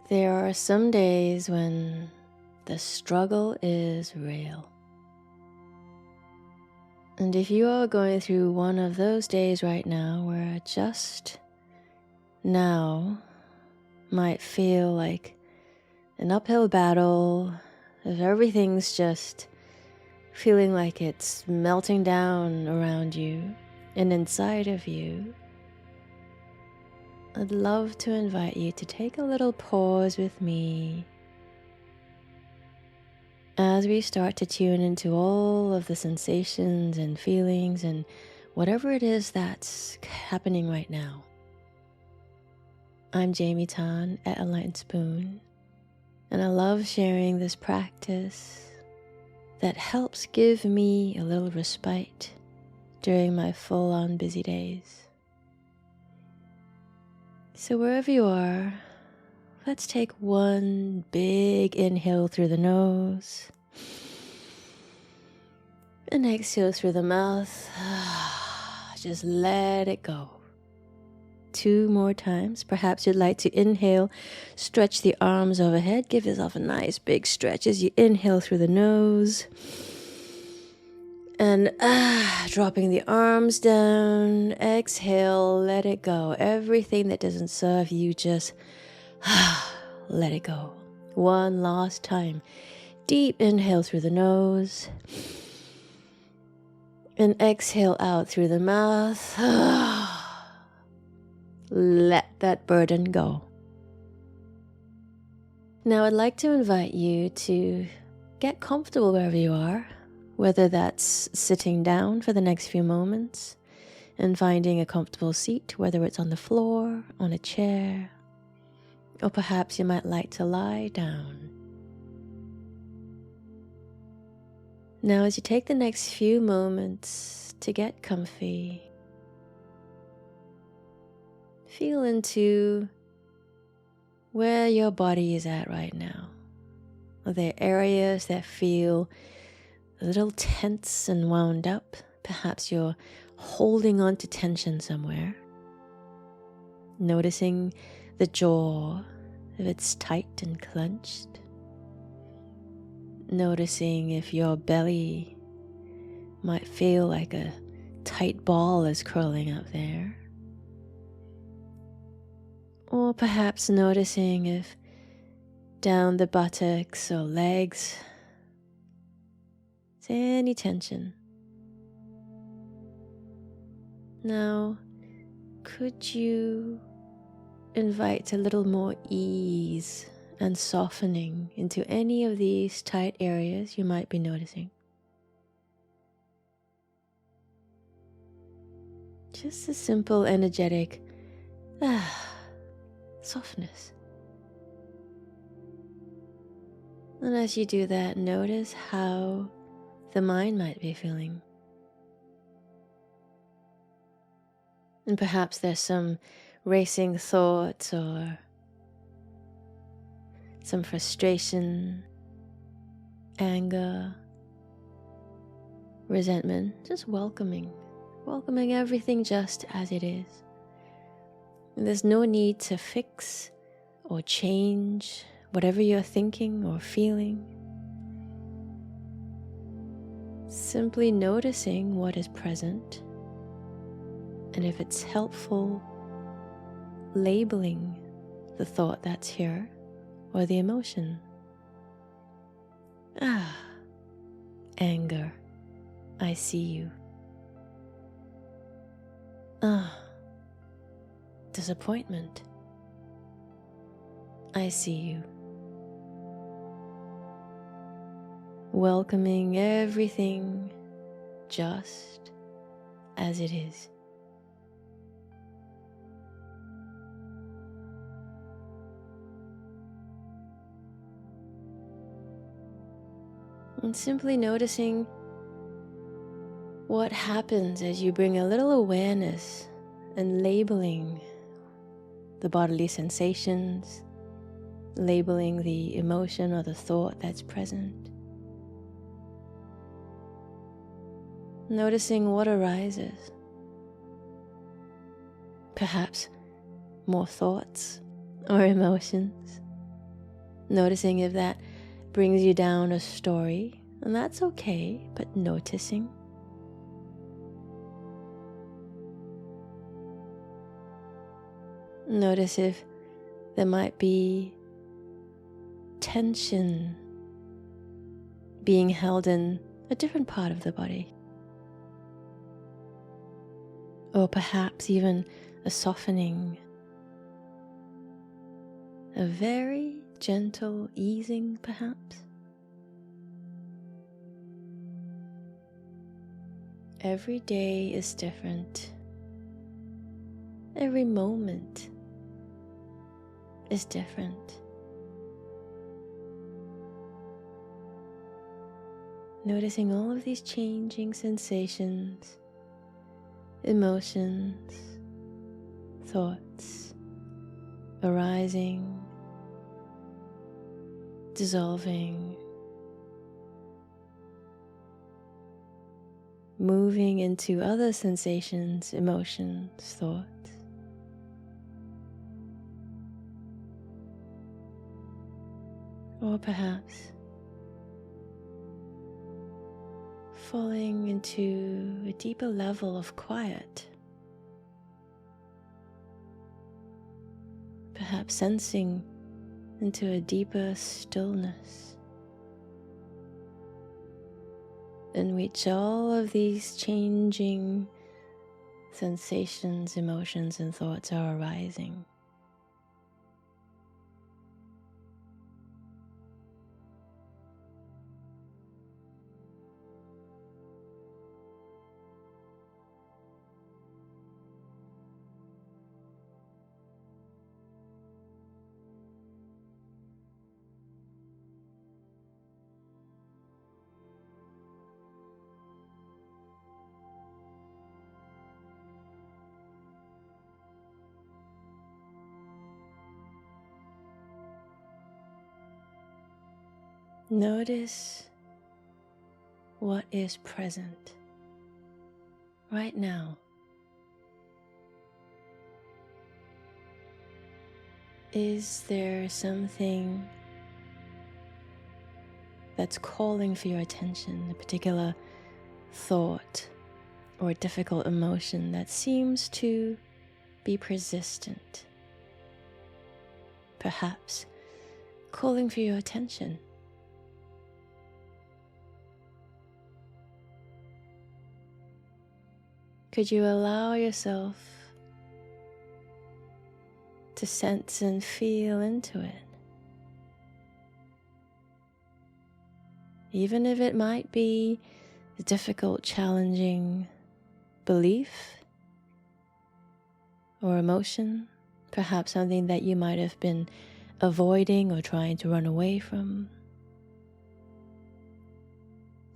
There are some days when the struggle is real. And if you are going through one of those days right now where just now might feel like an uphill battle, if everything's just feeling like it's melting down around you and inside of you, I'd love to invite you to take a little pause with me as we start to tune into all of the sensations and feelings and whatever it is that's happening right now. I'm Jaime at Enlightened Spoon, and I love sharing this practice that helps give me a little respite during my full-on busy days. So wherever you are, let's take one big inhale through the nose and exhale through the mouth. Just let it go. 2 more times. Perhaps you'd like to inhale, stretch the arms overhead. Give yourself a nice big stretch as you inhale through the nose. And dropping the arms down. Exhale, let it go. Everything that doesn't serve you, just let it go. One last time. Deep inhale through the nose. And exhale out through the mouth. Let that burden go. Now I'd like to invite you to get comfortable wherever you are, whether that's sitting down for the next few moments and finding a comfortable seat, whether it's on the floor, on a chair, or perhaps you might like to lie down. Now as you take the next few moments to get comfy, feel into where your body is at right now. Are there areas that feel a little tense and wound up? Perhaps you're holding on to tension somewhere. Noticing the jaw, if it's tight and clenched. Noticing if your belly might feel like a tight ball is curling up there. Or perhaps noticing if down the buttocks or legs there's any tension. Now, could you invite a little more ease and softening into any of these tight areas you might be noticing? Just a simple, energetic softness. And as you do that, notice how the mind might be feeling. And perhaps there's some racing thoughts or some frustration, anger, resentment. Just welcoming everything just as it is. And there's no need to fix or change whatever you're thinking or feeling. Simply noticing what is present, and if it's helpful, labeling the thought that's here or the emotion. Anger, I see you. Disappointment, I see you. Welcoming everything just as it is. And simply noticing what happens as you bring a little awareness and labeling the bodily sensations, labeling the emotion or the thought that's present. Noticing what arises. Perhaps more thoughts or emotions, Noticing if that brings you down a story, and that's okay, but noticing. Notice if there might be tension being held in a different part of the body. Or perhaps even a softening, a very gentle easing perhaps. Every day is different. Every moment is different. Noticing all of these changing sensations, emotions, thoughts arising, dissolving, moving into other sensations, emotions, thoughts. Or perhaps falling into a deeper level of quiet. Perhaps sensing into a deeper stillness in which all of these changing sensations, emotions, and thoughts are arising. Notice what is present right now. Is there something that's calling for your attention, a particular thought or a difficult emotion that seems to be persistent? Perhaps calling for your attention. Could you allow yourself to sense and feel into it? Even if it might be a difficult, challenging belief or emotion, perhaps something that you might have been avoiding or trying to run away from.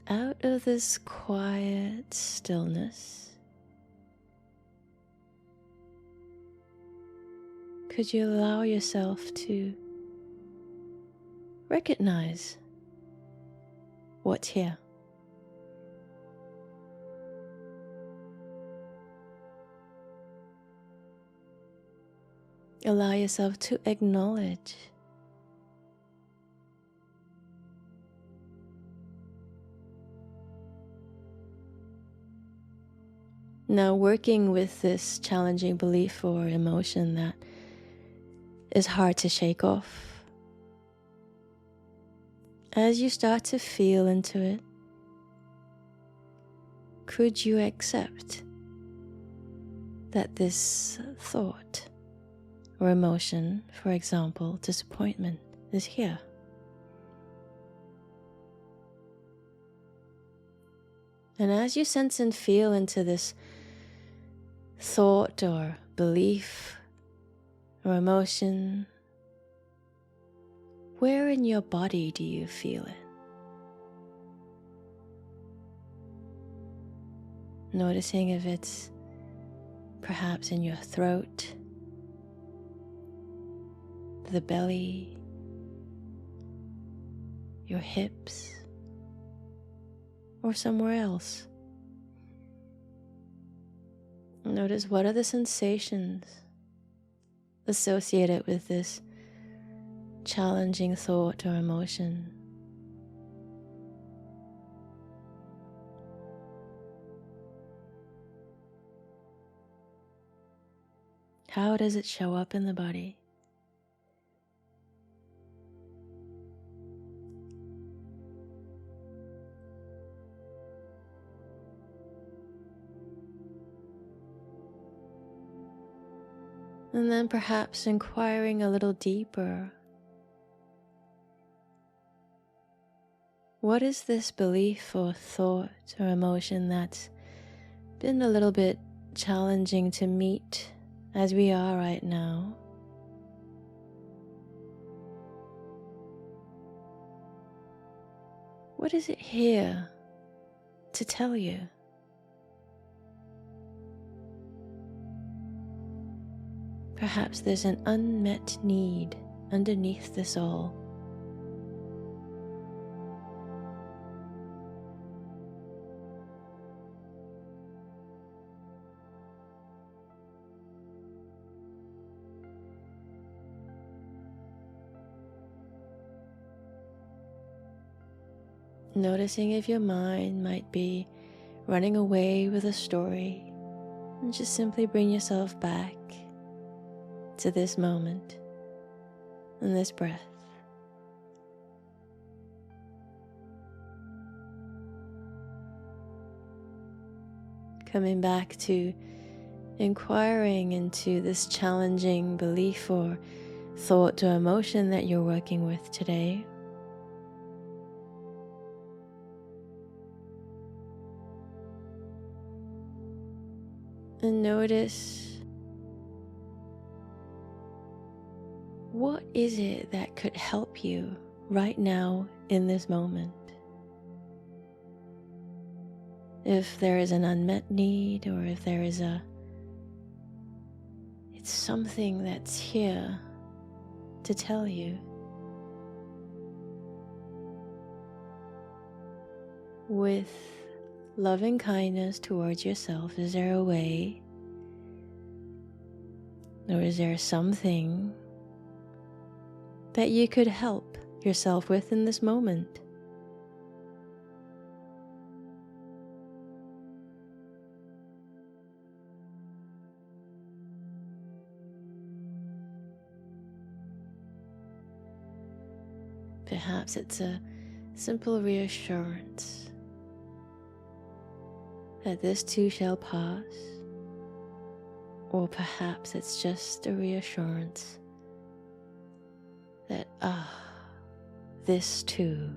Out of this quiet stillness, could you allow yourself to recognize what's here? Allow yourself to acknowledge now, working with this challenging belief or emotion that is hard to shake off. As you start to feel into it, could you accept that this thought or emotion, for example, disappointment, is here? And as you sense and feel into this thought or belief or emotion, where in your body do you feel it? Noticing if it's perhaps in your throat, the belly, your hips, or somewhere else. Notice what are the sensations associated with this challenging thought or emotion. How does it show up in the body? And then perhaps inquiring a little deeper. What is this belief or thought or emotion that's been a little bit challenging to meet as we are right now? What is it here to tell you? Perhaps there's an unmet need underneath this all. Noticing if your mind might be running away with a story, and just simply bring yourself back to this moment and this breath. Coming back to inquiring into this challenging belief or thought or emotion that you're working with today. And notice, what is it that could help you right now in this moment? If there is an unmet need, or if there is it's something that's here to tell you. With loving kindness towards yourself, is there a way, or is there something that you could help yourself with in this moment? Perhaps it's a simple reassurance that this too shall pass, or perhaps it's just a reassurance that, this too.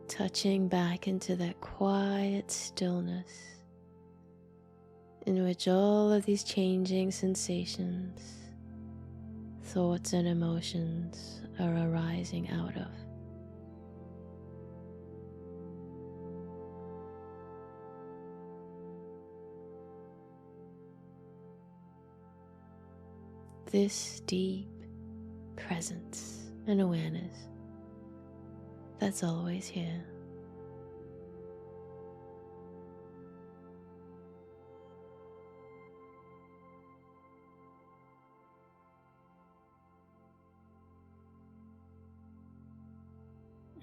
Touching back into that quiet stillness in which all of these changing sensations, thoughts and emotions are arising out of. This deep presence and awareness that's always here.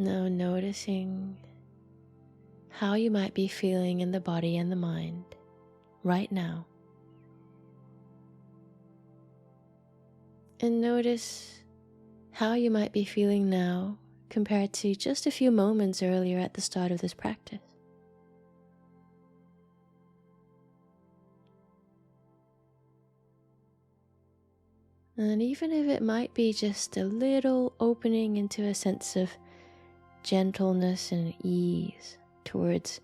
Now noticing how you might be feeling in the body and the mind right now. And notice how you might be feeling now compared to just a few moments earlier at the start of this practice. And even if it might be just a little opening into a sense of gentleness and ease towards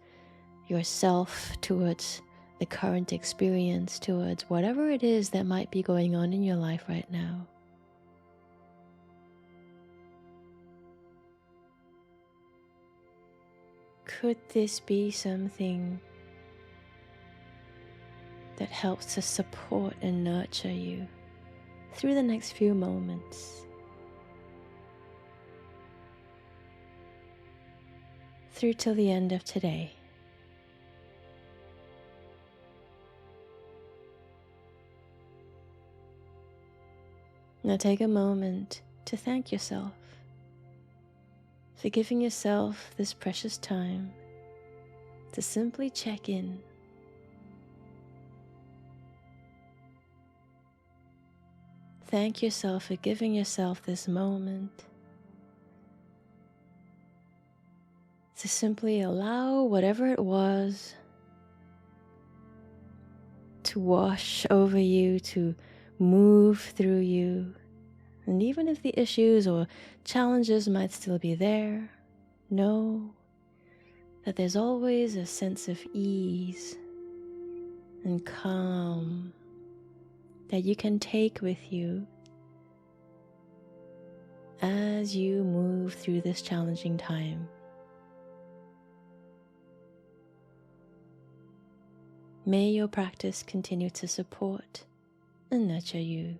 yourself, towards the current experience, towards whatever it is that might be going on in your life right now. Could this be something that helps to support and nurture you through the next few moments? Through till the end of today. Now take a moment to thank yourself for giving yourself this precious time to simply check in. Thank yourself for giving yourself this moment to simply allow whatever it was to wash over you, to move through you. And even if the issues or challenges might still be there, know that there's always a sense of ease and calm that you can take with you as you move through this challenging time. May your practice continue to support and nurture you.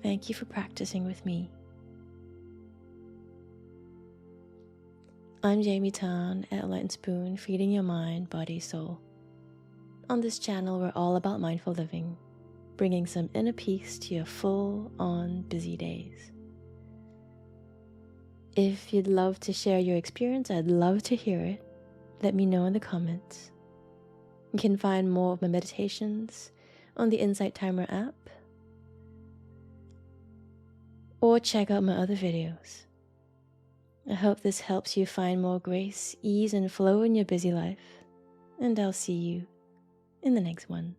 Thank you for practicing with me. I'm Jaime at Enlightened Spoon, feeding your mind, body, soul. On this channel, we're all about mindful living, bringing some inner peace to your full-on busy days. If you'd love to share your experience, I'd love to hear it. Let me know in the comments. You can find more of my meditations on the Insight Timer app, or check out my other videos. I hope this helps you find more grace, ease, and flow in your busy life, and I'll see you in the next one.